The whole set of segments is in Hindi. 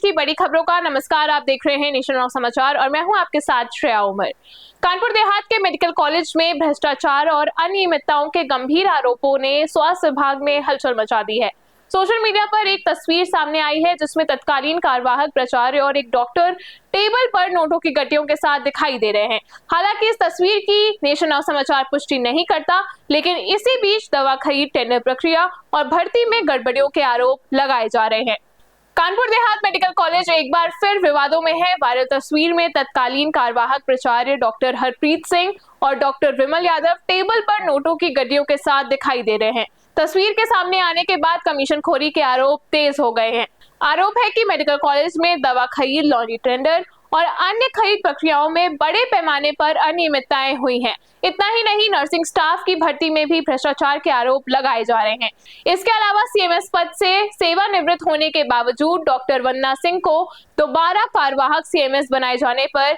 की बड़ी खबरों का नमस्कार। आप देख रहे हैं नेशन ऑफ समाचार और मैं हूं आपके साथ श्रेया उमर। कानपुर देहात के मेडिकल कॉलेज में भ्रष्टाचार और अनियमितताओं के गंभीर आरोपों ने स्वास्थ्य विभाग में हलचल मचा दी है। सोशल मीडिया पर एक तस्वीर सामने आई है जिसमें तत्कालीन कार्यवाहक प्राचार्य और एक डॉक्टर टेबल पर नोटों की गड्डियों के साथ दिखाई दे रहे हैं। हालांकि इस तस्वीर की नेशन ऑफ समाचार पुष्टि नहीं करता, लेकिन इसी बीच दवा खरीद, टेंडर प्रक्रिया और भर्ती में गड़बड़ियों के आरोप लगाए जा रहे हैं। कानपुर देहात मेडिकल कॉलेज एक बार फिर विवादों में है। वायरल तस्वीर में तत्कालीन कार्यवाहक प्राचार्य डॉक्टर हरप्रीत सिंह और डॉक्टर विमल यादव टेबल पर नोटों की गड्डियों के साथ दिखाई दे रहे हैं। तस्वीर के सामने आने के बाद कमीशनखोरी के आरोप तेज हो गए हैं। आरोप है कि मेडिकल कॉलेज में दवा खरीद, लॉन्ड्री टेंडर और अन्य खरीद प्रक्रियाओं में बड़े पैमाने पर अनियमितताएं हुई हैं। इतना ही नहीं, नर्सिंग स्टाफ की भर्ती में भी भ्रष्टाचार के आरोप लगाए जा रहे हैं। इसके अलावा सीएमएस पद से सेवानिवृत्त होने के बावजूद डॉक्टर वंदना सिंह को दोबारा कार्यवाहक सीएमएस बनाए जाने पर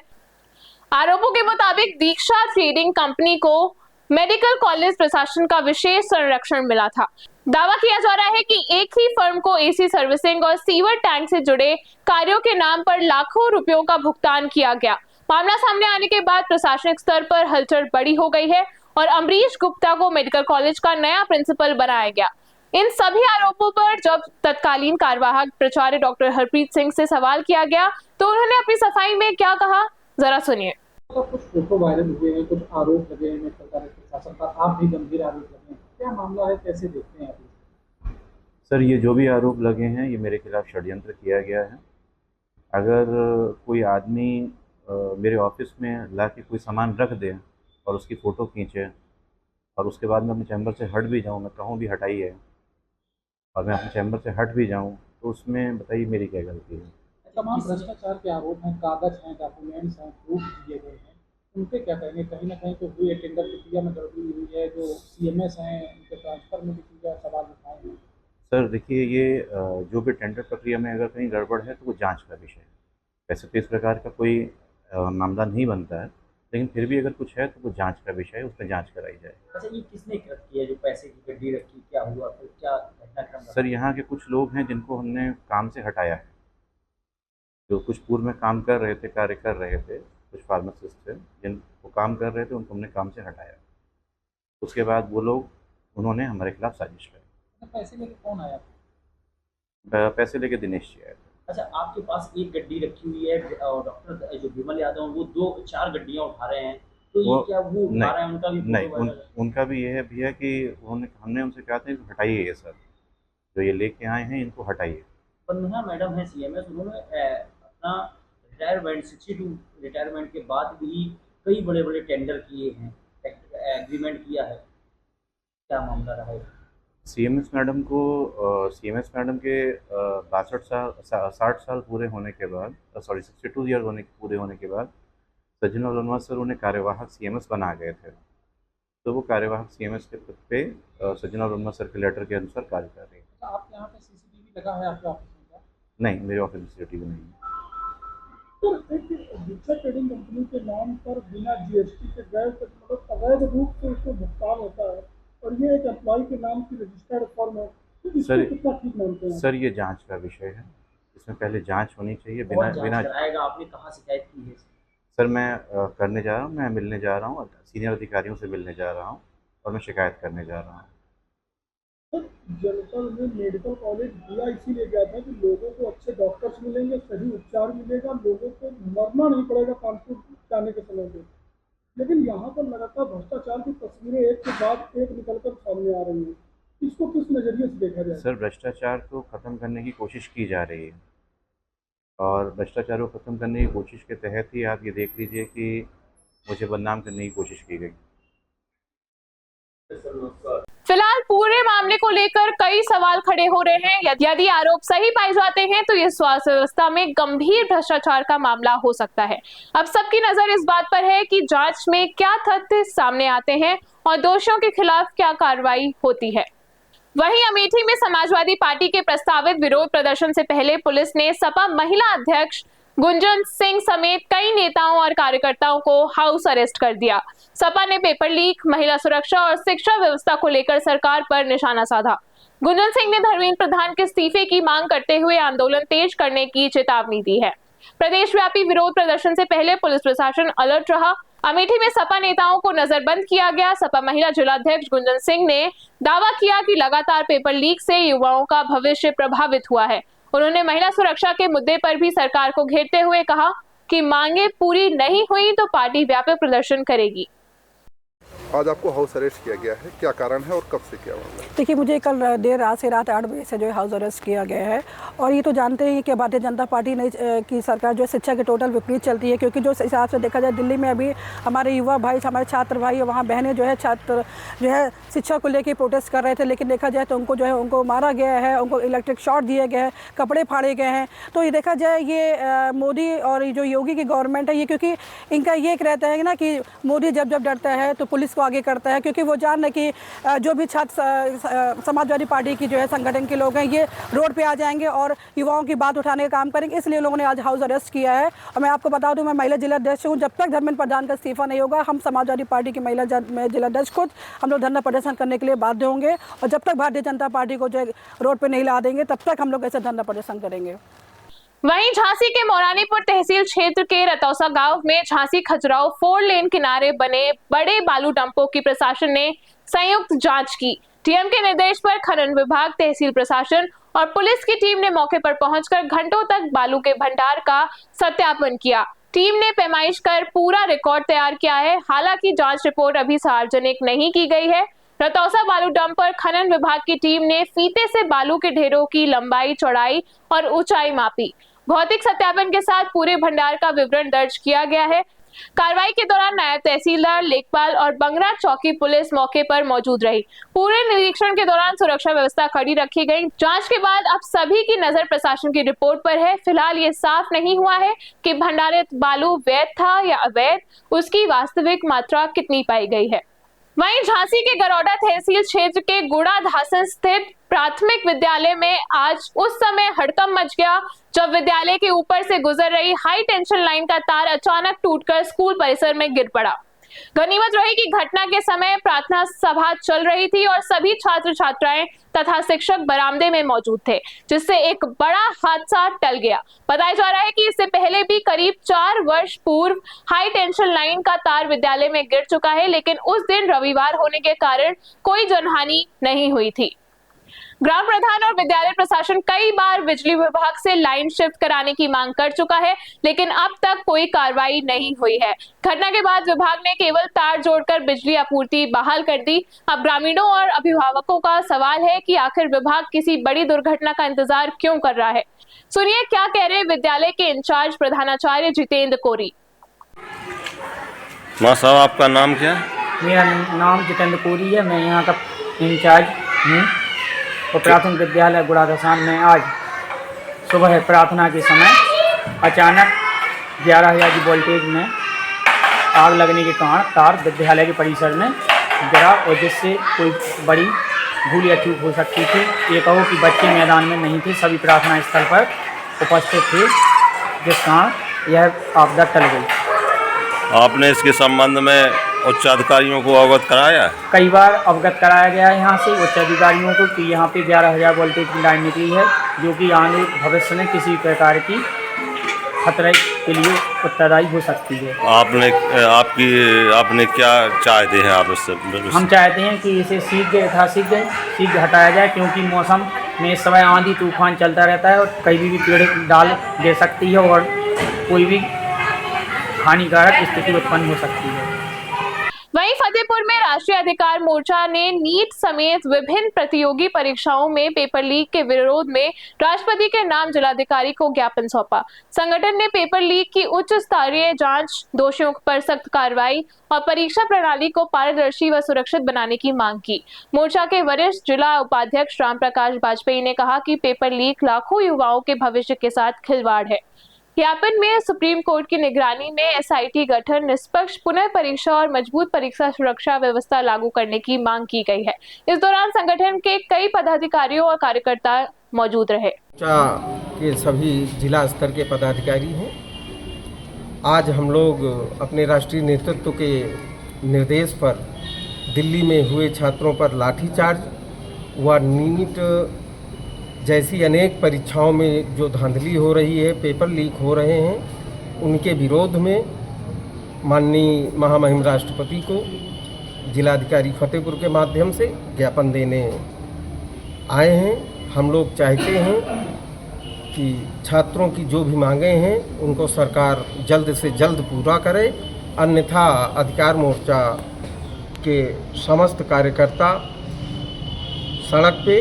आरोपों के मुताबिक दीक्षा ट्रेडिंग कंपनी को मेडिकल कॉलेज प्रशासन का विशेष संरक्षण मिला था। दावा किया जा रहा है कि एक ही फर्म को एसी सर्विसिंग और सीवर टैंक से जुड़े कार्यों के नाम पर लाखों रुपयों का भुगतान किया गया। मामला सामने आने के बाद प्रशासनिक स्तर पर हलचल बड़ी हो गई है और अमरीश गुप्ता को मेडिकल कॉलेज का नया प्रिंसिपल बनाया गया। इन सभी आरोपों पर जब तत्कालीन कार्यवाहक प्राचार्य डॉक्टर हरप्रीत सिंह से सवाल किया गया तो उन्होंने अपनी सफाई में क्या कहा, जरा सुनिए। तो कुछ फोटो वायरल हुए हैं, कुछ आरोप लगे हैं सरकार प्रशासन पर, आप भी गंभीर आरोप लगे हैं, क्या मामला है, कैसे देखते हैं आप? सर, ये जो भी आरोप लगे हैं ये मेरे खिलाफ षड्यंत्र किया गया है। अगर कोई आदमी मेरे ऑफिस में ला के कोई सामान रख दे और उसकी फ़ोटो खींचे और उसके बाद मैं अपने चैम्बर से हट भी जाऊँ, मैं कहूँ भी हटाइए, और मैं अपने चैम्बर से हट भी जाऊँ, तो उसमें बताइए मेरी क्या गलती है? तमाम भ्रष्टाचार के आरोप हैं, कागज हैं, डॉक्यूमेंट्स हैं, प्रूफ दिए गए हैं, उनपे क्या कहेंगे? कहीं ना कहीं तो हुई टेंडर प्रक्रिया में गड़बड़ी हुई है, जो सीएमएस हैं उनके ट्रांसफर में भी सवाल उठाए हैं। सर देखिए, ये जो भी टेंडर प्रक्रिया में अगर कहीं गड़बड़ है तो वो जांच का विषय है। वैसे तो इस प्रकार का कोई मामला नहीं बनता है, लेकिन फिर भी अगर कुछ है तो वो जांच का विषय है, उसमें जांच कराई जाए। अच्छा, ये किसने कृत किया? जो पैसे की गड्डी रखी, क्या हुआ, फिर क्या घटनाक्रम? सर, यहाँ के कुछ लोग हैं जिनको हमने काम से हटाया है, जो कुछ पूर्व में काम कर रहे थे, कार्य कर रहे थे, कुछ फार्मासिस्ट थे जिनको काम कर रहे थे, उनको हमने काम से हटाया। उसके बाद वो लोग उन्होंने हमारे खिलाफ साजिश करी। पैसे लेके कौन आया? पैसे लेके दिनेश जी आए थे। अच्छा, आपके पास एक गड्डी रखी हुई है और डॉक्टर जो विमल यादव वो 2-4 गड्डियां उठा रहे हैं, तो ये क्या वो उठा रहे हैं? उनका भी नहीं, उनका भी ये है भैया कि हमने उनसे कहा था कि हटाइए ये सब जो ये लेके आए हैं, इनको हटाइए। पन्ना मैडम है सीएमएस, उन्होंने अपना रिटायरमेंट 62 रिटायरमेंट के बाद भी कई बड़े बड़े टेंडर किए हैं, एग्रीमेंट किया है, क्या मामला रहा है? सीएमएस मैडम के 60 साल पूरे होने के बाद, 62 ईयर पूरे होने के बाद सज्जन वर्मा सर उन्हें कार्यवाहक सीएमएस बना गए थे। तो वो कार्यवाहक सीएमएस के पद पे सज्जन वर्मा सर के लेटर के अनुसार कार्य कर रही है। आपके यहाँ पे सीसीटीवी लगा है आपके ऑफिस में क्या? नहीं, मेरे ऑफिस में सीसीटीवी नहीं है। तो एक दीक्षा ट्रेडिंग कंपनी के नाम पर बिना जीएसटी के मतलब अवैध रूप से उसको भुगतान होता है और ये एक एम्प्लॉय के नाम की रजिस्टर्ड फॉर्म है, तो इसको कितना ठीक मानते हैं? सर, ये जांच का विषय है, इसमें पहले जांच होनी चाहिए। बिना आपने कहाँ शिकायत की है? सर, मैं करने जा रहा हूँ, मैं मिलने जा रहा हूँ, सीनियर अधिकारियों से मिलने जा रहा हूँ और मैं शिकायत करने जा रहा हूँ। सर, जनपद में मेडिकल कॉलेज दिया इसीलिए गया था कि लोगों को अच्छे डॉक्टर्स मिलेंगे, सही उपचार मिलेगा, लोगों को मरना नहीं पड़ेगा कानपुर जाने के समय पे। लेकिन यहाँ पर लगातार भ्रष्टाचार की तस्वीरें एक के बाद एक निकलकर सामने आ रही हैं, इसको किस नज़रिए से देखा जाए? सर, भ्रष्टाचार को ख़त्म करने की कोशिश की जा रही है और भ्रष्टाचार को ख़त्म करने की कोशिश के तहत ही आप ये देख लीजिए कि मुझे बदनाम करने की कोशिश की गई। फिलहाल पूरे मामले को लेकर कई सवाल खड़े हो रहे हैं। यदि आरोप सही पाए जाते हैं तो ये स्वास्थ्य व्यवस्था में गंभीर भ्रष्टाचार का मामला हो सकता है। अब सबकी नजर इस बात पर है कि जांच में क्या तथ्य सामने आते हैं और दोषियों के खिलाफ क्या कार्रवाई होती है। वहीं अमेठी में समाजवादी पार्टी के प्रस्तावित विरोध प्रदर्शन से पहले पुलिस ने सपा महिला अध्यक्ष गुंजन सिंह समेत कई नेताओं और कार्यकर्ताओं को हाउस अरेस्ट कर दिया। सपा ने पेपर लीक, महिला सुरक्षा और शिक्षा व्यवस्था को लेकर सरकार पर निशाना साधा। गुंजन सिंह ने धर्मेंद्र प्रधान के इस्तीफे की मांग करते हुए आंदोलन तेज करने की चेतावनी दी है। प्रदेश व्यापी विरोध प्रदर्शन से पहले पुलिस प्रशासन अलर्ट रहा। अमेठी में सपा नेताओं को नजरबंद किया गया। सपा महिला जिलाध्यक्ष गुंजन सिंह ने दावा किया कि लगातार पेपर लीक से युवाओं का भविष्य प्रभावित हुआ है। उन्होंने महिला सुरक्षा के मुद्दे पर भी सरकार को घेरते हुए कहा कि मांगे पूरी नहीं हुई तो पार्टी व्यापक प्रदर्शन करेगी। आज आपको हाउस अरेस्ट किया गया है, क्या कारण है और कब से क्या मामला है? देखिए, मुझे कल देर रात से रात 8 बजे से जो है हाउस अरेस्ट किया गया है। और ये तो जानते हैं कि भारतीय जनता पार्टी ने की सरकार जो है शिक्षा के टोटल विपरीत चलती है, क्योंकि जो हिसाब से देखा जाए दिल्ली में अभी हमारे युवा भाई, हमारे छात्र भाई, वहाँ बहनें जो है छात्र जो है शिक्षा को लेकर प्रोटेस्ट कर रहे थे, लेकिन देखा जाए तो उनको जो है उनको मारा गया है, उनको इलेक्ट्रिक शॉट दिए गए हैं, कपड़े फाड़े गए हैं। तो ये देखा जाए ये मोदी और जो योगी की गवर्नमेंट है ये, क्योंकि इनका ये एक रहता है ना कि मोदी जब डरता है तो पुलिस को आगे करता है, क्योंकि वो जान रहे कि जो भी छात्र समाजवादी पार्टी की जो है संगठन के लोग हैं ये रोड पे आ जाएंगे और युवाओं की बात उठाने का काम करेंगे, इसलिए लोगों ने आज हाउस अरेस्ट किया है। और मैं आपको बता दूं, मैं महिला जिलाध्यक्ष हूं। जब तक धर्मेंद्र प्रधान का इस्तीफा नहीं होगा, हम समाजवादी पार्टी की महिला जिलाध्यक्ष खुद हम लोग धरना प्रदर्शन करने के लिए बाध्य होंगे। और जब तक भारतीय जनता पार्टी को जो रोड पर नहीं ला देंगे, तब तक हम लोग ऐसे धरना प्रदर्शन करेंगे। वहीं झांसी के मौरानीपुर तहसील क्षेत्र के रतौसा गांव में झांसी खजुराहो 4 लेन किनारे बने बड़े बालू डंपों की प्रशासन ने संयुक्त जांच की। डीएम के निर्देश पर खनन विभाग, तहसील प्रशासन और पुलिस की टीम ने मौके पर पहुंचकर घंटों तक बालू के भंडार का सत्यापन किया। टीम ने पैमाइश कर पूरा रिकॉर्ड तैयार किया है। हालांकि जांच रिपोर्ट अभी सार्वजनिक नहीं की गई है। रतौसा बालू डंप पर खनन विभाग की टीम ने फीते से बालू के ढेरों की लंबाई, चौड़ाई और ऊंचाई मापी। भौतिक सत्यापन के साथ पूरे भंडार का विवरण दर्ज किया गया है। कार्रवाई के दौरान नायब तहसीलदार, लेखपाल और बंगरा चौकी पुलिस मौके पर मौजूद रही। पूरे निरीक्षण के दौरान सुरक्षा व्यवस्था कड़ी रखी गई। जांच के बाद अब सभी की नजर प्रशासन की रिपोर्ट पर है। फिलहाल ये साफ नहीं हुआ है कि भंडारित बालू वैध था या अवैध, उसकी वास्तविक मात्रा कितनी पाई गई है। वहीं झांसी के गरौडा तहसील क्षेत्र के गुड़ा धासन स्थित प्राथमिक विद्यालय में आज उस समय हड़कंप मच गया जब विद्यालय के ऊपर से गुजर रही हाई टेंशन लाइन का तार अचानक टूटकर स्कूल परिसर में गिर पड़ा। गनीमत रही कि घटना के समय प्रार्थना सभा चल रही थी और सभी छात्र छात्राएं तथा शिक्षक बरामदे में मौजूद थे, जिससे एक बड़ा हादसा टल गया। बताया जा रहा है कि इससे पहले भी करीब 4 वर्ष पूर्व हाई टेंशन लाइन का तार विद्यालय में गिर चुका है, लेकिन उस दिन रविवार होने के कारण कोई जनहानि नहीं हुई थी। ग्राम प्रधान और विद्यालय प्रशासन कई बार बिजली विभाग से लाइन शिफ्ट कराने की मांग कर चुका है, लेकिन अब तक कोई कार्रवाई नहीं हुई है। घटना के बाद विभाग ने केवल तार जोड़कर बिजली आपूर्ति बहाल कर दी। अब ग्रामीणों और अभिभावकों का सवाल है कि आखिर विभाग किसी बड़ी दुर्घटना का इंतजार क्यों कर रहा है। सुनिए क्या कह रहे विद्यालय के इंचार्ज प्रधानाचार्य जितेंद्र कोरी। माँ साहब, आपका नाम क्या है? मेरा नाम जितेंद्र कोरी है। मैं यहाँ का इंचार्ज हूँ। और प्राथमिक विद्यालय गुड़ा धासन में आज सुबह प्रार्थना के समय अचानक 11,000 की वोल्टेज में आग लगने के कारण तार विद्यालय के परिसर में गिरा और जिससे कोई बड़ी भूल या चूक हो सकती थी। ये कहो कि बच्चे मैदान में नहीं थे, सभी प्रार्थना स्थल पर उपस्थित थे, जिस कारण यह आपदा टल गई। आपने इसके संबंध में उच्च अधिकारियों को अवगत कराया है? कई बार अवगत कराया गया है यहाँ से उच्च अधिकारियों को कि यहाँ पे 11,000 वोल्टेज की लाइन निकली है, जो कि आने भविष्य में किसी प्रकार की खतरे के लिए उत्तरदायी हो सकती है। आपने क्या चाहते हैं आप इससे? हम चाहते हैं कि इसे शीघ्र हटाया जाए, क्योंकि मौसम में इस समय आंधी तूफान चलता रहता है और कहीं भी पेड़ डाल दे सकती है और कोई भी हानिकारक स्थिति उत्पन्न हो सकती है। वहीं फतेहपुर में राष्ट्रीय अधिकार मोर्चा ने नीट समेत विभिन्न प्रतियोगी परीक्षाओं में पेपर लीक के विरोध में राष्ट्रपति के नाम जिलाधिकारी को ज्ञापन सौंपा। संगठन ने पेपर लीक की उच्च स्तरीय जांच, दोषियों पर सख्त कार्रवाई और परीक्षा प्रणाली को पारदर्शी व सुरक्षित बनाने की मांग की। मोर्चा के वरिष्ठ जिला उपाध्यक्ष राम प्रकाश बाजपेयी ने कहा कि पेपर लीक लाखों युवाओं के भविष्य के साथ खिलवाड़ है। ज्ञापन में सुप्रीम कोर्ट की निगरानी में एसआईटी गठन, निष्पक्ष पुनः परीक्षा और मजबूत परीक्षा सुरक्षा व्यवस्था लागू करने की मांग की गई है। इस दौरान संगठन के कई पदाधिकारियों और कार्यकर्ता मौजूद रहे। के सभी जिला स्तर के पदाधिकारी हैं। आज हम लोग अपने राष्ट्रीय नेतृत्व के निर्देश पर दिल्ली में हुए छात्रों पर लाठीचार्ज, व नीट जैसी अनेक परीक्षाओं में जो धांधली हो रही है, पेपर लीक हो रहे हैं, उनके विरोध में माननीय महामहिम राष्ट्रपति को जिलाधिकारी फतेहपुर के माध्यम से ज्ञापन देने आए हैं। हम लोग चाहते हैं कि छात्रों की जो भी मांगें हैं उनको सरकार जल्द से जल्द पूरा करे, अन्यथा अधिकार मोर्चा के समस्त कार्यकर्ता सड़क पे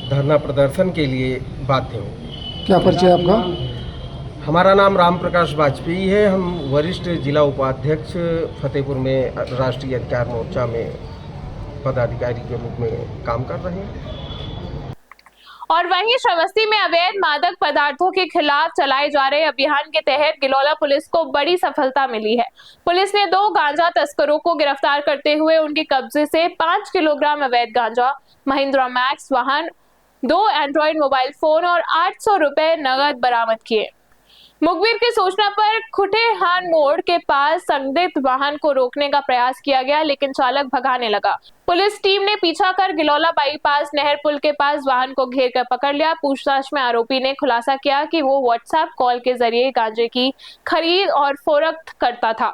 धरना प्रदर्शन के लिए बाध्य होंगे। क्या परिचय आपका? हमारा नाम राम प्रकाश वाजपेयी है। हम वरिष्ठ जिला उपाध्यक्ष फतेहपुर में राष्ट्रीय अधिकार मोर्चा में पदाधिकारी के रूप में काम कर रहे हैं। और वहीं श्रावस्ती में अवैध मादक पदार्थों के खिलाफ चलाए जा रहे अभियान के तहत गिलौला पुलिस को बड़ी सफलता मिली है। पुलिस ने 2 गांजा तस्करों को गिरफ्तार करते हुए उनके कब्जे से 5 किलोग्राम अवैध गांजा, महिंद्रा मैक्स वाहन, 2 एंड्रॉइड मोबाइल फोन और 800 रुपए नगद बरामद किए। मुखबिर की सूचना पर खुटेहान मोड़ के पास संदिग्ध वाहन को रोकने का प्रयास किया गया, लेकिन चालक भगाने लगा। पुलिस टीम ने पीछा कर गिलौला बाईपास नहर पुल के पास वाहन को घेर कर पकड़ लिया। पूछताछ में आरोपी ने खुलासा किया कि वो व्हाट्सएप कॉल के जरिए गांजे की खरीद और फरोख्त करता था।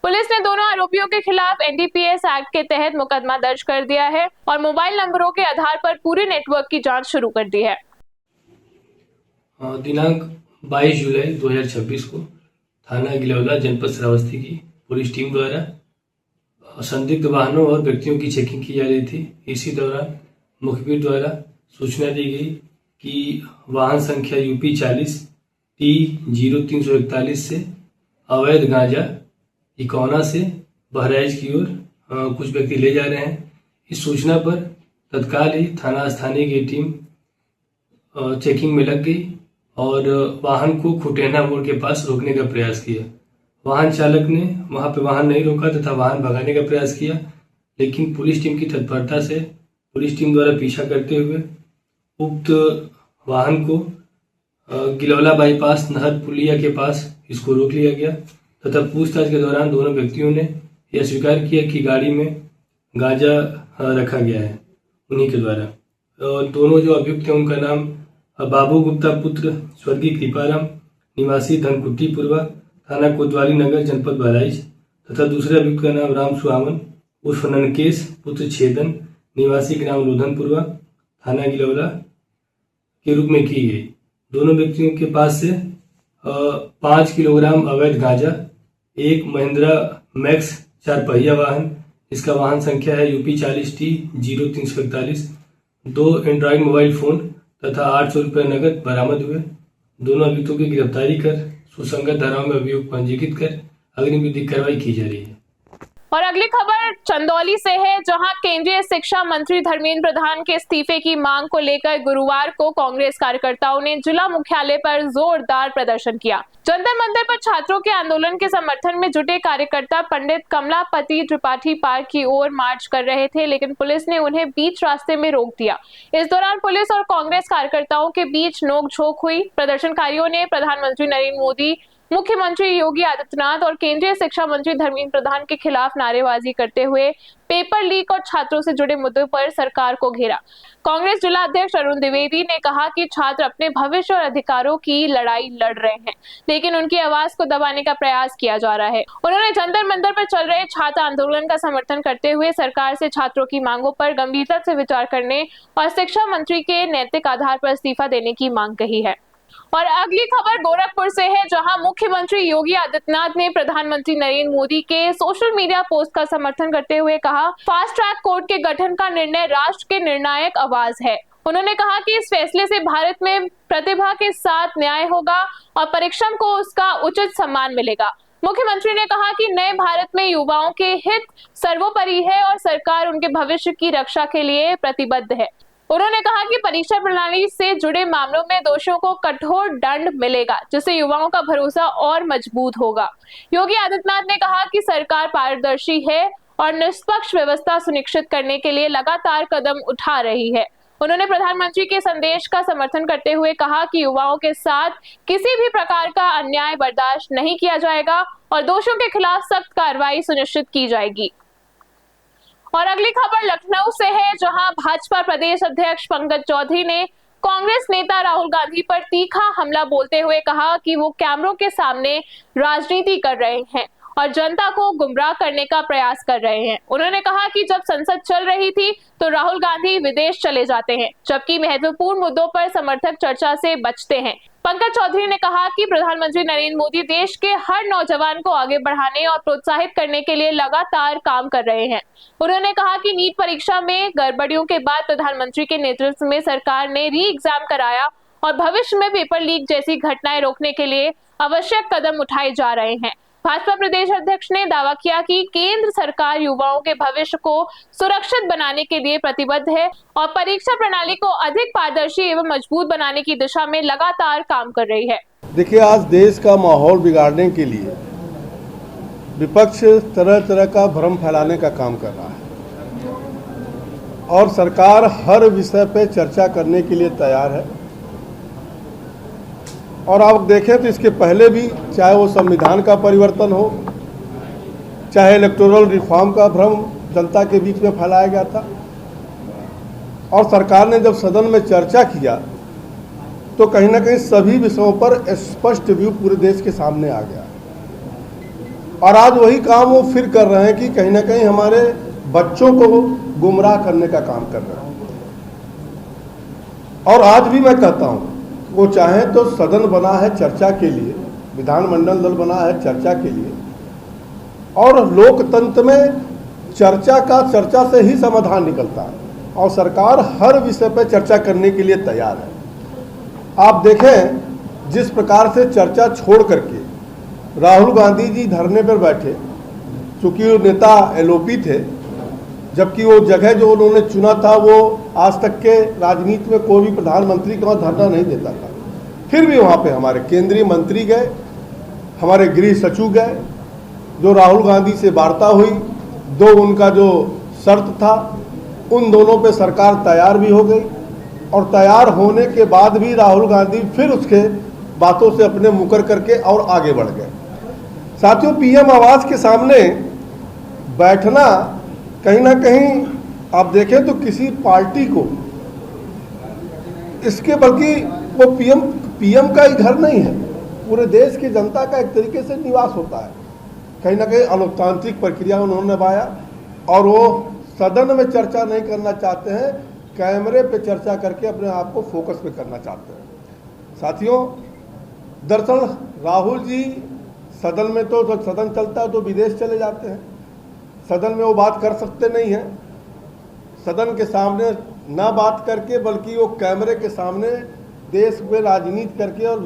पुलिस ने दोनों आरोपियों के खिलाफ NDPS एक्ट के तहत मुकदमा दर्ज कर दिया है और मोबाइल नंबरों के आधार पर पूरे नेटवर्क की जांच शुरू कर दी है। दिनांक 22 जुलाई 2026 को थाना गिलौला जनपद श्रावस्ती की पुलिस टीम द्वारा संदिग्ध वाहनों और व्यक्तियों की चेकिंग की जा रही थी। इसी दौरान मुखबिर द्वारा सूचना दी गई कि वाहन संख्या UP 40 T0341 से अवैध गांजा इकौना से बहराइच की ओर कुछ व्यक्ति ले जा रहे हैं। इस सूचना पर तत्काल ही थाना स्थानीय की टीम चेकिंग में लग गई और वाहन को खुटेना मोड़ के पास रोकने का प्रयास किया। वाहन चालक ने वहां पे वाहन नहीं रोका तथा वाहन भगाने का प्रयास किया, लेकिन पुलिस टीम की तत्परता से पुलिस टीम द्वारा पीछा करते हुए उक्त वाहन को गिलौला बाईपास नहर पुलिया के पास इसको रोक लिया गया तथा पूछताछ के दौरान दोनों व्यक्तियों ने यह स्वीकार किया कि गाड़ी में गांजा रखा गया है उन्हीं के द्वारा। और दोनों जो अभियुक्त हैं उनका नाम बाबू गुप्ता पुत्र स्वर्गीय कृपाराम निवासी धनकुट्टी पूर्वा थाना कोतवाली नगर जनपद बहराइच तथा दूसरे अभियुक्त का नाम राम सुहावन उर्फ ननकेश पुत्र छेदन निवासी ग्राम लोधनपुरवा थाना गिलौला के रूप में की गई। दोनों व्यक्तियों के पास से 5 किलोग्राम अवैध गांजा, 1 महिंद्रा मैक्स 4 पहिया वाहन, इसका वाहन संख्या है UP 40 T0341, 2 Android mobile phone तथा 800 रुपये नगद बरामद हुए। दोनों अभियुक्तों की गिरफ्तारी कर सुसंगत धाराओं में अभियोग पंजीकृत कर अग्रिम विधिक कार्रवाई की जा रही है। और अगली खबर चंदौली से है, जहां केंद्रीय शिक्षा मंत्री धर्मेंद्र प्रधान के इस्तीफे की मांग को लेकर गुरुवार को कांग्रेस कार्यकर्ताओं ने जिला मुख्यालय पर जोरदार प्रदर्शन किया। जंतर मंतर पर छात्रों के आंदोलन के समर्थन में जुटे कार्यकर्ता पंडित कमलापति त्रिपाठी पार्क की ओर मार्च कर रहे थे, लेकिन पुलिस ने उन्हें बीच रास्ते में रोक दिया। इस दौरान पुलिस और कांग्रेस कार्यकर्ताओं के बीच नोकझोंक हुई। प्रदर्शनकारियों ने प्रधानमंत्री नरेंद्र मोदी, मुख्यमंत्री योगी आदित्यनाथ और केंद्रीय शिक्षा मंत्री धर्मेंद्र प्रधान के खिलाफ नारेबाजी करते हुए पेपर लीक और छात्रों से जुड़े मुद्दों पर सरकार को घेरा। कांग्रेस जिला अध्यक्ष अरुण द्विवेदी ने कहा कि छात्र अपने भविष्य और अधिकारों की लड़ाई लड़ रहे हैं, लेकिन उनकी आवाज को दबाने का प्रयास किया जा रहा है। उन्होंने जंतर मंतर पर चल रहे छात्र आंदोलन का समर्थन करते हुए सरकार से छात्रों की मांगों पर गंभीरता से विचार करने और शिक्षा मंत्री के नैतिक आधार पर इस्तीफा देने की मांग कही है। और अगली खबर गोरखपुर से है, जहां मुख्यमंत्री योगी आदित्यनाथ ने प्रधानमंत्री नरेंद्र मोदी के सोशल मीडिया पोस्ट का समर्थन करते हुए कहा, फास्ट ट्रैक कोर्ट के गठन का निर्णय राष्ट्र के निर्णायक आवाज है। उन्होंने कहा कि इस फैसले से भारत में प्रतिभा के साथ न्याय होगा और परिश्रम को उसका उचित सम्मान मिलेगा। मुख्यमंत्री ने कहा कि नए भारत में युवाओं के हित सर्वोपरि है और सरकार उनके भविष्य की रक्षा के लिए प्रतिबद्ध है। उन्होंने कहा कि परीक्षा प्रणाली से जुड़े मामलों में दोषियों को कठोर दंड मिलेगा, जिससे युवाओं का भरोसा और मजबूत होगा। योगी आदित्यनाथ ने कहा कि सरकार पारदर्शी है और निष्पक्ष व्यवस्था सुनिश्चित करने के लिए लगातार कदम उठा रही है। उन्होंने प्रधानमंत्री के संदेश का समर्थन करते हुए कहा कि युवाओं के साथ किसी भी प्रकार का अन्याय बर्दाश्त नहीं किया जाएगा और दोषियों के खिलाफ सख्त कार्रवाई सुनिश्चित की जाएगी। और अगली खबर लखनऊ से है, जहां भाजपा प्रदेश अध्यक्ष पंकज चौधरी ने कांग्रेस नेता राहुल गांधी पर तीखा हमला बोलते हुए कहा कि वो कैमरों के सामने राजनीति कर रहे हैं और जनता को गुमराह करने का प्रयास कर रहे हैं। उन्होंने कहा कि जब संसद चल रही थी तो राहुल गांधी विदेश चले जाते हैं, जबकि महत्वपूर्ण मुद्दों पर समर्थक चर्चा से बचते हैं। पंकज चौधरी ने कहा कि प्रधानमंत्री नरेंद्र मोदी देश के हर नौजवान को आगे बढ़ाने और प्रोत्साहित करने के लिए लगातार काम कर रहे हैं। उन्होंने कहा कि नीट परीक्षा में गड़बड़ियों के बाद प्रधानमंत्री के नेतृत्व में सरकार ने री एग्जाम कराया और भविष्य में पेपर लीक जैसी घटनाएं रोकने के लिए आवश्यक कदम उठाए जा रहे हैं। भाजपा प्रदेश अध्यक्ष ने दावा किया कि केंद्र सरकार युवाओं के भविष्य को सुरक्षित बनाने के लिए प्रतिबद्ध है और परीक्षा प्रणाली को अधिक पारदर्शी एवं मजबूत बनाने की दिशा में लगातार काम कर रही है। देखिए, आज देश का माहौल बिगाड़ने के लिए विपक्ष तरह तरह का भ्रम फैलाने का काम कर रहा है और सरकार हर विषय पे चर्चा करने के लिए तैयार है। और आप देखें तो इसके पहले भी, चाहे वो संविधान का परिवर्तन हो, चाहे इलेक्टोरल रिफॉर्म का भ्रम जनता के बीच में फैलाया गया था, और सरकार ने जब सदन में चर्चा किया तो कहीं ना कहीं सभी विषयों पर स्पष्ट व्यू पूरे देश के सामने आ गया। और आज वही काम वो फिर कर रहे हैं कि कहीं ना कहीं हमारे बच्चों को गुमराह करने का काम कर रहे हैं। और आज भी मैं कहता हूँ, वो चाहे तो सदन बना है चर्चा के लिए, विधानमंडल दल बना है चर्चा के लिए, और लोकतंत्र में चर्चा से ही समाधान निकलता है और सरकार हर विषय पर चर्चा करने के लिए तैयार है। आप देखें जिस प्रकार से चर्चा छोड़ करके राहुल गांधी जी धरने पर बैठे, चूँकि वो नेता एलओपी थे, जबकि वो जगह जो उन्होंने चुना था वो आज तक के राजनीति में कोई भी प्रधानमंत्री का धरना नहीं देता था, फिर भी वहाँ पे हमारे केंद्रीय मंत्री गए, हमारे गृह सचिव गए, जो राहुल गांधी से वार्ता हुई, दो उनका जो शर्त था उन दोनों पे सरकार तैयार भी हो गई। और तैयार होने के बाद भी राहुल गांधी फिर उसके बातों से अपने मुकर करके और आगे बढ़ गए। साथियों, पीएम आवास के सामने बैठना कहीं ना कहीं आप देखें तो किसी पार्टी को इसके, बल्कि वो पीएम का ही घर नहीं है, पूरे देश की जनता का एक तरीके से निवास होता है। कहीं ना कहीं अलोकतांत्रिक प्रक्रिया उन्होंने निभाया और वो सदन में चर्चा नहीं करना चाहते हैं, कैमरे पे चर्चा करके अपने आप को फोकस पे करना चाहते हैं। साथियों, दरअसल राहुल जी सदन में तो जब सदन चलता है तो विदेश चले जाते हैं, सदन में वो बात कर सकते नहीं हैं। सदन के सामने ना बात करके बल्कि वो कैमरे के सामने देश में राजनीति करके और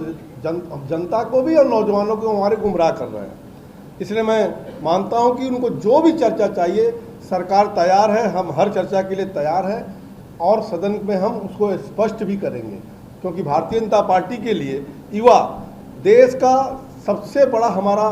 जनता को भी और नौजवानों को हमारे गुमराह कर रहे हैं। इसलिए मैं मानता हूं कि उनको जो भी चर्चा चाहिए सरकार तैयार है, हम हर चर्चा के लिए तैयार हैं और सदन में हम उसको स्पष्ट भी करेंगे, क्योंकि भारतीय जनता पार्टी के लिए युवा देश का सबसे बड़ा हमारा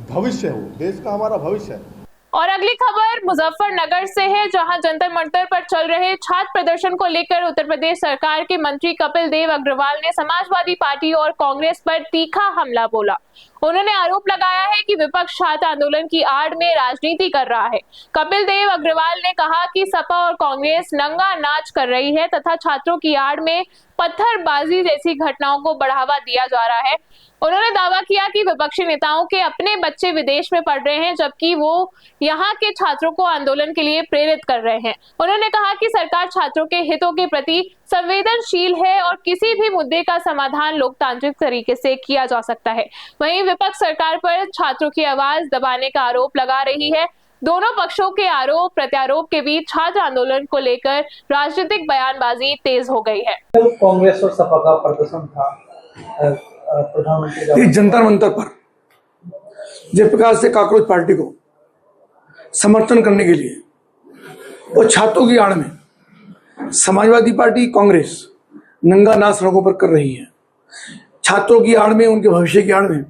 भविष्य है, वो देश का हमारा भविष्य है। और अगली खबर मुजफ्फरनगर से है, जहां जंतर मंतर पर चल रहे छात्र प्रदर्शन को लेकर उत्तर प्रदेश सरकार के मंत्री कपिल देव अग्रवाल ने समाजवादी पार्टी और कांग्रेस पर तीखा हमला बोला। उन्होंने आरोप लगाया है कि विपक्ष छात्र आंदोलन की आड़ में राजनीति कर रहा है। कपिल देव अग्रवाल ने कहा कि सपा और कांग्रेस नंगा नाच कर रही है तथा छात्रों की आड़ में पत्थरबाजी जैसी घटनाओं को बढ़ावा दिया जा रहा है। उन्होंने दावा किया कि विपक्षी नेताओं के अपने बच्चे विदेश में पढ़ रहे हैं, जबकि वो यहाँ के छात्रों को आंदोलन के लिए प्रेरित कर रहे हैं। उन्होंने कहा कि सरकार छात्रों के हितों के प्रति संवेदनशील है और किसी भी मुद्दे का समाधान लोकतांत्रिक तरीके से किया जा सकता है। वहीं विपक्ष सरकार पर छात्रों की आवाज दबाने का आरोप लगा रही है। दोनों पक्षों के आरोप प्रत्यारोप के बीच छात्र आंदोलन को लेकर राजनीतिक बयानबाजी तेज हो गई है। कांग्रेस और सपा का प्रदर्शन था प्रधानमंत्री जंतर मंतर पर जिस प्रकार से कॉकरोच पार्टी को समर्थन करने के लिए और छात्रों की आड़ में समाजवादी पार्टी कांग्रेस नंगा नाच सड़कों पर कर रही है, छात्रों की आड़ में, उनके भविष्य की आड़ में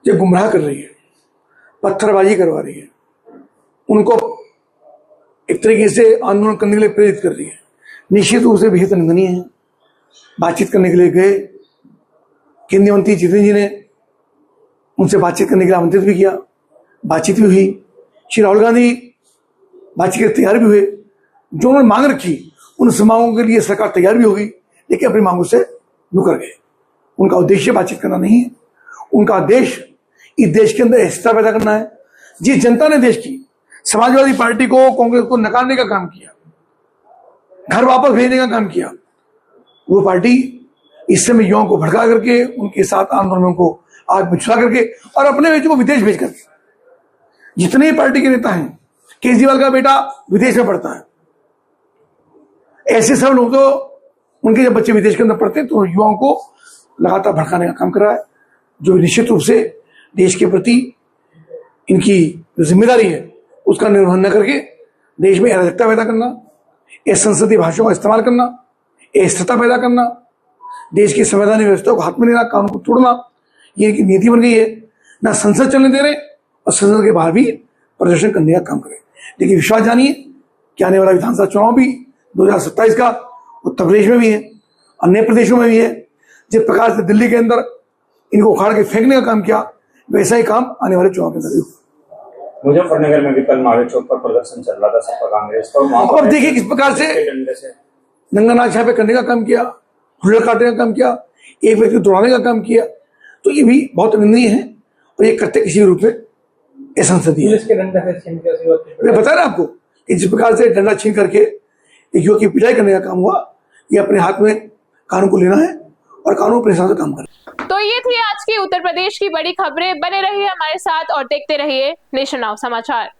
जो गुमराह कर रही है, पत्थरबाजी करवा रही है, उनको एक तरीके से आंदोलन करने के लिए प्रेरित कर रही है। निश्चित रूप से बेहद निंदनीय है। बातचीत करने के लिए गए, केंद्रीय मंत्री जितेंद्र जी ने उनसे बातचीत करने के लिए आमंत्रित भी किया, बातचीत भी हुई। श्री राहुल गांधी बातचीत के तैयार भी हुए, जो उन्होंने मांग रखी उन मांगों के लिए सरकार तैयार भी होगी, लेकिन अपनी मांगों से मुकर गए। उनका उद्देश्य बातचीत करना नहीं है, उनका उद्देश्य इस देश के अंदर अस्थिरता पैदा करना है। जिस जनता ने देश की समाजवादी पार्टी को, कांग्रेस को नकारने का काम किया, घर वापस भेजने का काम किया, वो पार्टी इस समय युवाओं को भड़का करके, उनके साथ आंदोलनों को आग में छुड़ा करके और अपने बेटों को विदेश भेज करके, जितने पार्टी के नेता हैं, केजरीवाल का बेटा विदेश में पढ़ता है, ऐसे सब लोग तो उनके जब बच्चे विदेश के अंदर पढ़ते हैं तो युवाओं को लगातार भड़काने का काम कर रहा है, जो निश्चित रूप से देश के प्रति इनकी जो जिम्मेदारी है उसका निर्वहन न करके देश में अराजकता पैदा करना, इस संसदीय भाषा का इस्तेमाल करना, अस्थिरता पैदा करना, देश की संवैधानिक व्यवस्था को हाथ में लेना, कानून को तोड़ना, ये इनकी नीति बन गई है। ना संसद चलने दे रहे और संसद के बाहर भी प्रदर्शन करने का काम करें। लेकिन विश्वास जानिए कि आने वाला विधानसभा चुनाव भी 2027 का उत्तर प्रदेश में भी है, अन्य प्रदेशों में भी है। जिस प्रकार से दिल्ली के अंदर इनको उखाड़ के फेंकने का काम किया, वैसा ही काम आने वाले चुनाव के अंदर भी। मुजफ्फरनगर में भी कल महावीर चौक पर प्रदर्शन चल रहा था सपा कांग्रेस का। अब देखिए किस प्रकार से नंगानाच यहाँ पे करने का काम किया, हुल्लड़ काटने का काम किया, एक व्यक्ति को दौड़ाने का काम किया, तो ये भी बहुत निंदनीय है और ये करते किसी रूप में असंसदीय है। मैं बता रहा आपको कि जिस प्रकार से डंडा छीन करके एक युवक की पिटाई करने का काम हुआ, ये अपने हाथ में कानून को लेना है और कानून अपने हिसाब से काम करना। तो ये थी आज की उत्तर प्रदेश की बड़ी खबरें। बने रहिए हमारे साथ और देखते रहिए नेशन नाउ समाचार।